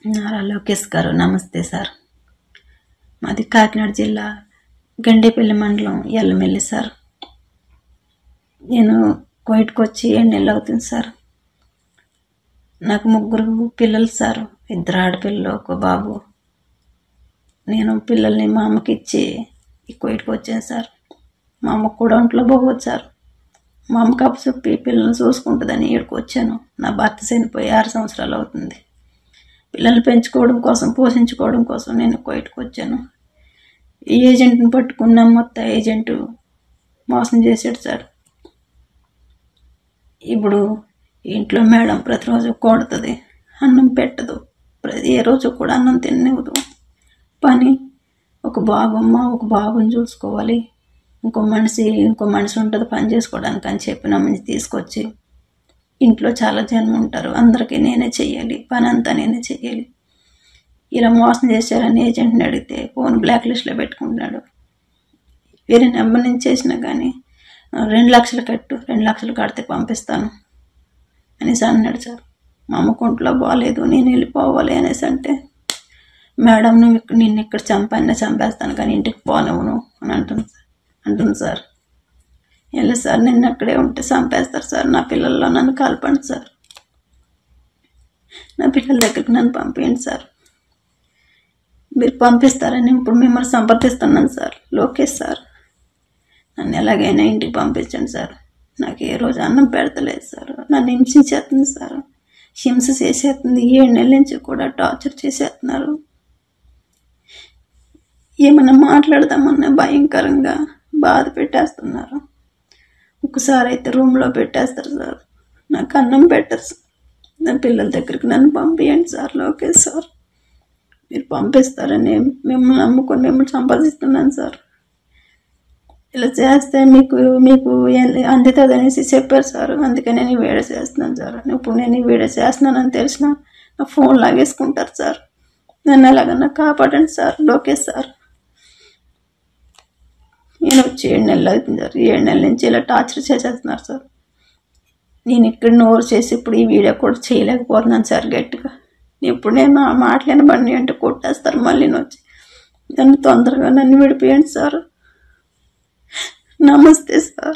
నారా లోకేష్ గారు నమస్తే సార్. మాది కాకినాడ జిల్లా గండేపల్లి మండలం ఎల్లమెల్లి సార్. నేను కోయిట్కి వచ్చి 7 నెలలు అవుతుంది సార్. నాకు 3 పిల్లలు సార్, 2 ఆడపిల్లలు 1 బాబు. నేను పిల్లల్ని మా అమ్మకి ఇచ్చి కోయిట్కి వచ్చాను సార్. మా అమ్మకు కూడా ఒంట్లో బాగోదు సార్. మా అమ్మకి అప్పచెప్పి పిల్లల్ని చూసుకుంటుందని ఇక్కడికి వచ్చాను. నా భర్త చనిపోయి 6 సంవత్సరాలు అవుతుంది. పిల్లల్ని పెంచుకోవడం కోసం, పోషించుకోవడం కోసం నేను కోయిట్కి వచ్చాను. ఈ ఏజెంట్ని పట్టుకున్న మొత్తం ఏజెంట్ మోసం చేశాడు సార్. ఇప్పుడు ఇంట్లో మేడం ప్రతిరోజు కొడుతుంది, అన్నం పెట్టదు, ఏ రోజు కూడా అన్నం తిననివ్వదు. పని ఒక బాబుని చూసుకోవాలి, ఇంకో మనిషి ఉంటుంది పని చేసుకోవడానికి అని చెప్పి నమ్మని తీసుకొచ్చి ఇంట్లో చాలా జనం ఉంటారు, అందరికీ నేనే చెయ్యాలి, పని అంతా నేనే చెయ్యాలి. ఇలా మోసం చేశారని ఏజెంట్ని అడిగితే ఫోన్ బ్లాక్ లిస్ట్లో పెట్టుకుంటున్నాడు. వేరే నెంబర్ నుంచి చేసినా కానీ 2 లక్షలు కట్టు, 2 లక్షలు కడితే పంపిస్తాను అనేసి అన్నాడు సార్. మా అమ్మకు ఒంట్లో బాగాలేదు, నేను వెళ్ళిపోవాలి అనేసి అంటే, మేడం నిన్ను ఇక్కడ చంపేస్తాను కానీ ఇంటికి పోనివ్వను అని అంటుంది సార్. వెళ్ళి సార్, నిన్న అక్కడే ఉంటే చంపేస్తారు సార్, నా పిల్లల్లో నన్ను కలపండి సార్, నా పిల్లల దగ్గరికి నన్ను పంపించండి సార్. మీరు పంపిస్తారని ఇప్పుడు మిమ్మల్ని సంప్రదిస్తున్నాను సార్. లోకేష్ సార్, నన్ను ఎలాగైనా ఇంటికి పంపించండి సార్. నాకు ఏ రోజు అన్నం పెడతలేదు సార్, నన్ను హింసించేస్తుంది సార్, హింస చేసేస్తుంది. 7 నెలల నుంచి కూడా టార్చర్ చేసేస్తున్నారు. ఏమైనా మాట్లాడదామన్నా భయంకరంగా బాధ పెట్టేస్తున్నారు. ఒకసారి అయితే రూమ్లో పెట్టేస్తారు సార్, నాకు అన్నం పెట్టరు సార్. నా పిల్లల దగ్గరికి నన్ను పంపించండి సార్. లోకేష్ సార్, మీరు పంపిస్తారని మిమ్మల్ని నమ్ముకొని మిమ్మల్ని సంపాదిస్తున్నాను సార్. ఇలా చేస్తే మీకు అందుతుంది అనేసి చెప్పారు సార్. అందుకని నేను వీడియో చేస్తున్నాను సార్. ఇప్పుడు నేను వీడియో చేస్తున్నానని తెలిసిన నా ఫోన్ లాగేసుకుంటారు సార్. నన్ను ఎలాగన్నా కాపాడండి సార్. లోకేష్ సార్, నేను వచ్చి 7 నెలలు అవుతుంది సార్. 7 నెలల నుంచి ఇలా టార్చర్ చేసేస్తున్నారు సార్. నేను ఇక్కడ నోరు చేసి ఇప్పుడు ఈ వీడియో కూడా చేయలేకపోతున్నాను సార్ గట్టిగా. ఇప్పుడు నేను నా మాటలేని బండి అంటే కొట్టేస్తారు మళ్ళీ వచ్చి. నన్ను తొందరగా నన్ను విడిపోయండి సార్. నమస్తే సార్.